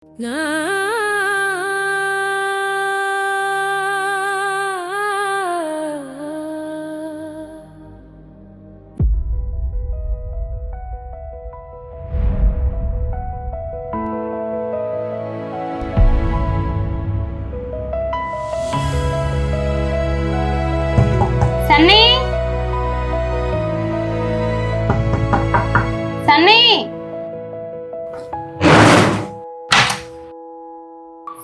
సన్నీ సన్నీ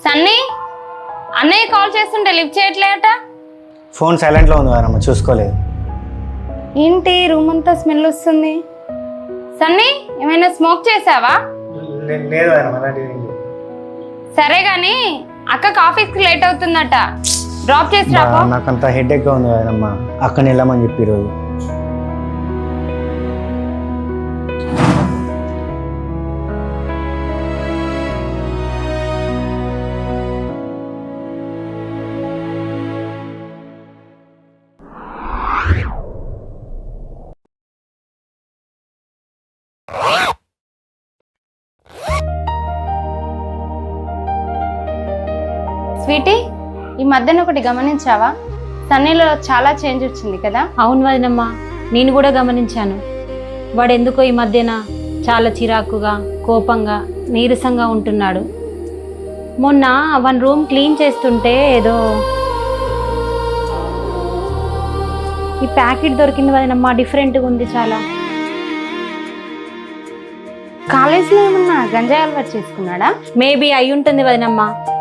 సన్నీ అన్నయ్య కాల్ చేస్తుంటే lift చేయట్లేట. Phone సైలెంట్లో ఉంది వారమ్మ, చూసుకోలేదు. ఏంటి రూమ్ అంతా స్మెల్ వస్తుంది? సన్నీ ఏమైనా స్మోక్ చేసావా? లేదు వారమ్మ, అలాంటిది. సరే గాని అక్కకి ఆఫీస్కి లేట్ అవుతుందట, డ్రాప్ చేసి రాపో. నాకంత హెడేక్గా ఉంది వారమ్మ, అక్కని వెళ్ళమని చెప్పి ఈరోజు. స్వీటీ, ఈ మధ్యన ఒకటి గమనించావా? సన్నీలో చాలా చేంజ్ వచ్చింది కదా? అవును వదినమ్మ, నేను కూడా గమనించాను. వాడు ఎందుకో ఈ మధ్యన చాలా చిరాకుగా, కోపంగా, నీరసంగా ఉంటున్నాడు. మొన్న వన్ రూమ్ క్లీన్ చేస్తుంటే ఏదో ఈ ప్యాకెట్ దొరికింది వదినమ్మ, డిఫరెంట్గా ఉంది చాలా. కాలేజీలో ఏమన్నా గంజాయి అలవాటు చేసుకున్నాడా? మేబీ అయి ఉంటుంది వదినమ్మ,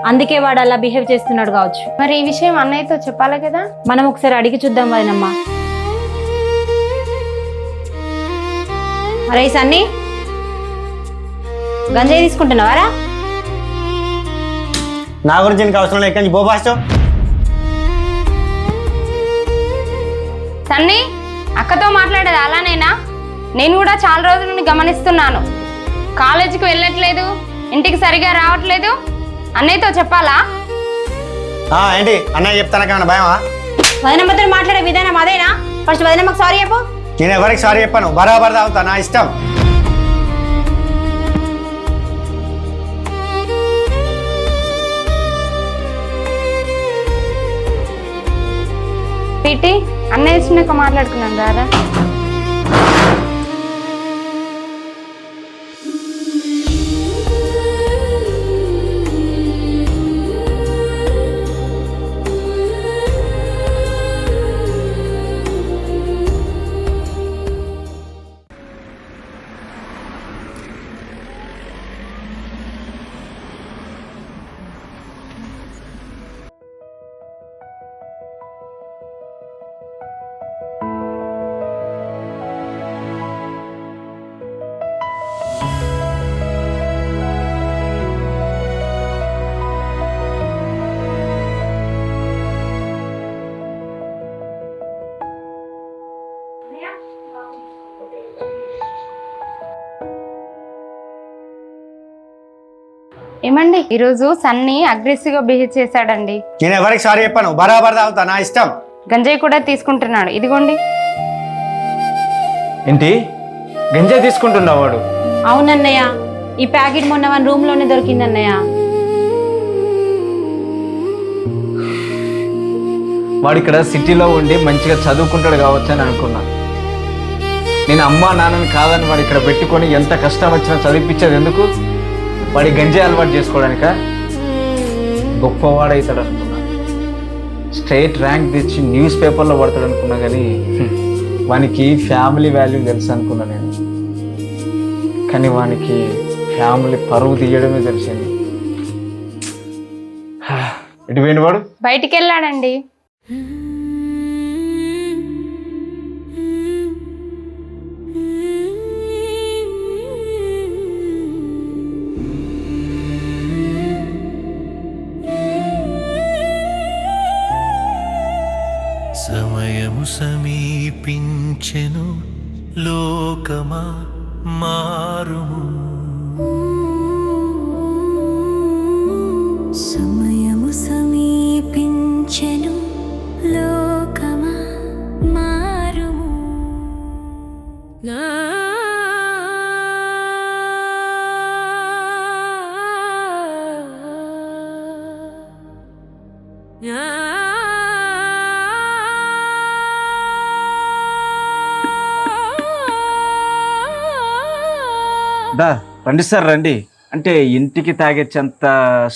అందుకే వాడు అలా బిహేవ్ చేస్తున్నాడు కావచ్చు. మరి ఈ విషయం అన్నయ్యతో చెప్పాలి కదా? మనం ఒకసారి అడిగి చూద్దాం వదినమ్మ. అరే సన్నీ, గంజాయి తీసుకుంటున్నావారా? నా గురించి నీకు అవసరం లేదు, ఎక్కడి నుంచి బోబాస్తో. సన్నీ, అక్కతో మాట్లాడేది అలానేనా? నేను కూడా చాలా రోజుల నుండి గమనిస్తున్నాను. కాలేజీకి వెళ్ళట్లేదు, ఇంటికి సరిగా రావట్లేదు. అన్నయ్యతో చెప్పాలా? ఏంటి అన్నయ్య చెప్తానకేమన్నా భయమా? వదినమ్మతో మాట్లాడే విధానం అదేనా? ఫస్ట్ వదినమ్మకు సారీ చెప్పు. నేను ఎవరికి సారీ చెప్పాను, బరాబర్ తాగుతా, నా ఇష్టం. పీటీ, అన్నయ్య వచ్చినాక మాట్లాడుకున్నాం రారా. ఏమండి, ఈరోజు సన్నీ అగ్రెసివ్ గా బిహేవ్ చేశాడండి. నేను ఎవరికి సారీ చెప్పాను, బరాబర్ తాగుతా, నా ఇష్టం. గంజాయి కూడా తీసుకుంటున్నాడు, ఇదిగోండి. ఏంటి గంజాయి తీసుకుంటున్నావు? వాడు? అవునన్నయ్య, ఈ ప్యాకెట్ మొన్న వన్ రూమ్ లోనే దొరికింది అన్నయ్య. వాడు ఇక్కడ సిటీలో ఉండి మంచిగా చదువుకుంటాడు కావచ్చు అని అనుకున్నా. నేను అమ్మా నాన్నని కాదని వాడు ఇక్కడ పెట్టుకొని ఎంత కష్టం వచ్చినా చదివిపించేది ఎందుకు? వాడి గంజాయి అలవాటు చేసుకోవడానిక? గొప్పవాడవుతాడు అనుకున్నా, స్టేట్ ర్యాంక్ తెచ్చి న్యూస్ పేపర్లో పడతాడు అనుకున్నా, కానీ వానికి ఫ్యామిలీ వాల్యూ తెలుసు అనుకున్నా నేను. కానీ వానికి ఫ్యామిలీ పరువు తీయడమే తెలిసింది. ఎటు పోయిండు వాడు? బయటికి వెళ్ళాడండి. సమయము సమీపించెను, లోకమా మారుము. సమయము సమీపించెను, లోకమా మారుము. దా రండి సార్ రండి. అంటే ఇంటికి తాగేచ్చంత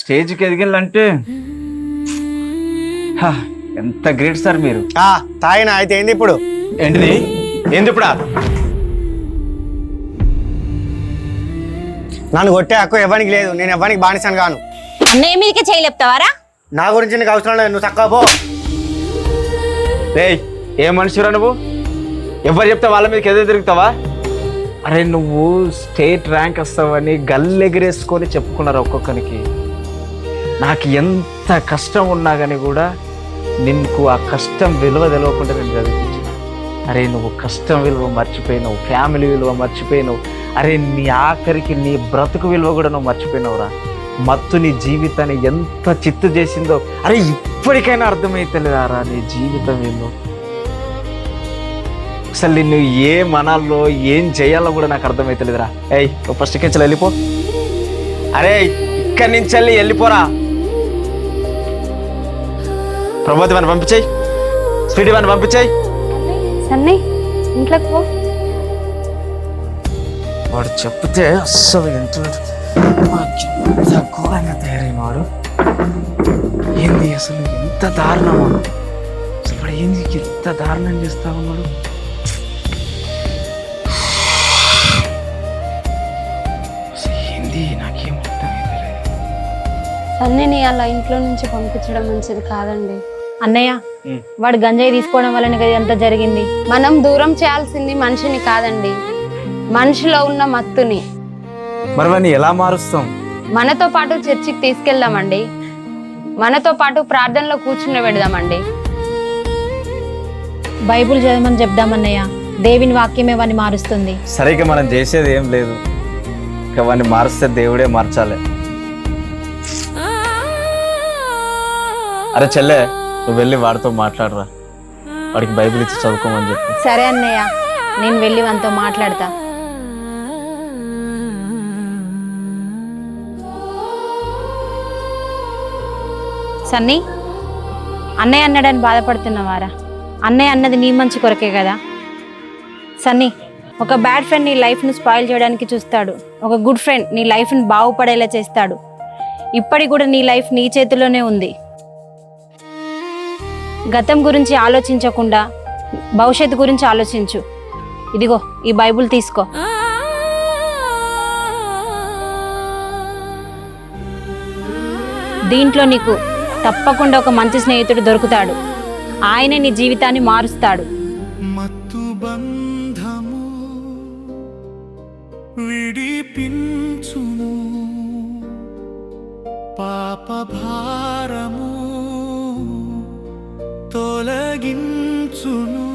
స్టేజ్కి ఎదిగిల్లంటే ఎంత గ్రేట్ సార్ మీరు. తాగినా అయితే ఏంది ఇప్పుడు? ఏంటిది? ఏంది ఇప్పుడు? నన్ను కొట్టే హక్కు ఎవరికి లేదు. నేను ఎవరికి బానిసాను కాను. అన్నయ్య మీదకే చేయలేపుతావారా? నా గురించి నీకు అవసరం లేదు. నువ్వు చక్కగా పో. రేయ్ ఏ మనిషిరా నువ్వు? ఎవరు చెప్తే వాళ్ళ మీదకి ఎదురు తిరుగుతావా? అరే నువ్వు స్టేట్ ర్యాంక్ వస్తావని గల్లెగిరేసుకొని చెప్పుకున్నారు ఒక్కొక్కరికి. నాకు ఎంత కష్టం ఉన్నా కానీ కూడా నీకు ఆ కష్టం విలువ తెలియకుండా నేను చదివించిన. అరే నువ్వు కష్టం విలువ మర్చిపోయినావు, ఫ్యామిలీ విలువ మర్చిపోయినావు. అరే నీ ఆఖరికి నీ బ్రతుకు విలువ కూడా నువ్వు మర్చిపోయినావురా. మత్తు నీ జీవితాన్ని ఎంత చిత్తు చేసిందో అరే ఇప్పటికైనా అర్థమైతలేదారా నీ జీవితం ఏందో. అసలు నిన్ను ఏం అనాలో ఏం చేయాలో కూడా నాకు అర్థమైతలేదురా. ఏయ్ ఫస్ట్ కించి వెళ్ళిపో. అరే ఇక్కడి నుంచి వెళ్ళిపోరా. ప్రభాతి వాడిని పంపించాయి, స్వీటీ వాడిని పంపించాయి. సన్నీ ఇంట్లోకి పో. వాడు చెప్తే అస్సలు ఎంత ఘోరంగా తయారైన వాడు. ఏంది అసలు ఎంత దారుణమా? అసలు వాడు ఏంది ఎంత దారుణం చేస్తా ఉన్నాడు? ఏంది నాకేం అర్థమైతలేదు. సన్నీని అలా ఇంట్లో నుంచి పంపించడం మంచిది కాదండి. అన్నయ్య వాడు గంజాయి తీసుకోవడం వల్లనే కదా ఎంత జరిగింది. మనం దూరం చేయాల్సింది మనిషిని కాదండి, మనిషిలో ఉన్న మత్తుని. మరి వాడిని ఎలా మారుస్తాం? మనతో పాటు చర్చికి తీసుకెళ్దామండి, మనతో పాటు ప్రార్థనలో కూర్చుని పెడదామండి. బైబుల్ చదవమని చెప్దామన్నయ్య. దేవుని వాక్యమే వాడిని మారుస్తుంది. సరిగ్గా మనం చేసేది ఏం లేదు. ఇక వాడిని మారుస్తే దేవుడే మార్చాలి. అరే చెల్లె నువ్వు వెళ్ళి వాడితో మాట్లాడరా. వాడికి బైబిల్ ఇచ్చి చదువుకోమని చెప్పు. సరే అన్నయ్య, నేను వెళ్ళి వానితో మాట్లాడతా. సన్నీ, అన్నయ్య అన్నాడని బాధపడుతున్నావారా? అన్నయ్య అన్నది నీ మంచి కొరకే కదా. సన్నీ, ఒక బ్యాడ్ ఫ్రెండ్ నీ లైఫ్ని స్పాయిల్ చేయడానికి చూస్తాడు, ఒక గుడ్ ఫ్రెండ్ నీ లైఫ్ని బాగుపడేలా చేస్తాడు. ఇప్పటికి కూడా నీ లైఫ్ నీ చేతిలోనే ఉంది. గతం గురించి ఆలోచించకుండా భవిష్యత్తు గురించి ఆలోచించు. ఇదిగో ఈ బైబుల్ తీసుకో. దీంట్లో నీకు తప్పకుండా ఒక మంచి స్నేహితుడు దొరుకుతాడు. ఆయనే నీ జీవితాన్ని మారుస్తాడు. మత్తు బంధము విడిపించును, పాప భారము తొలగించును.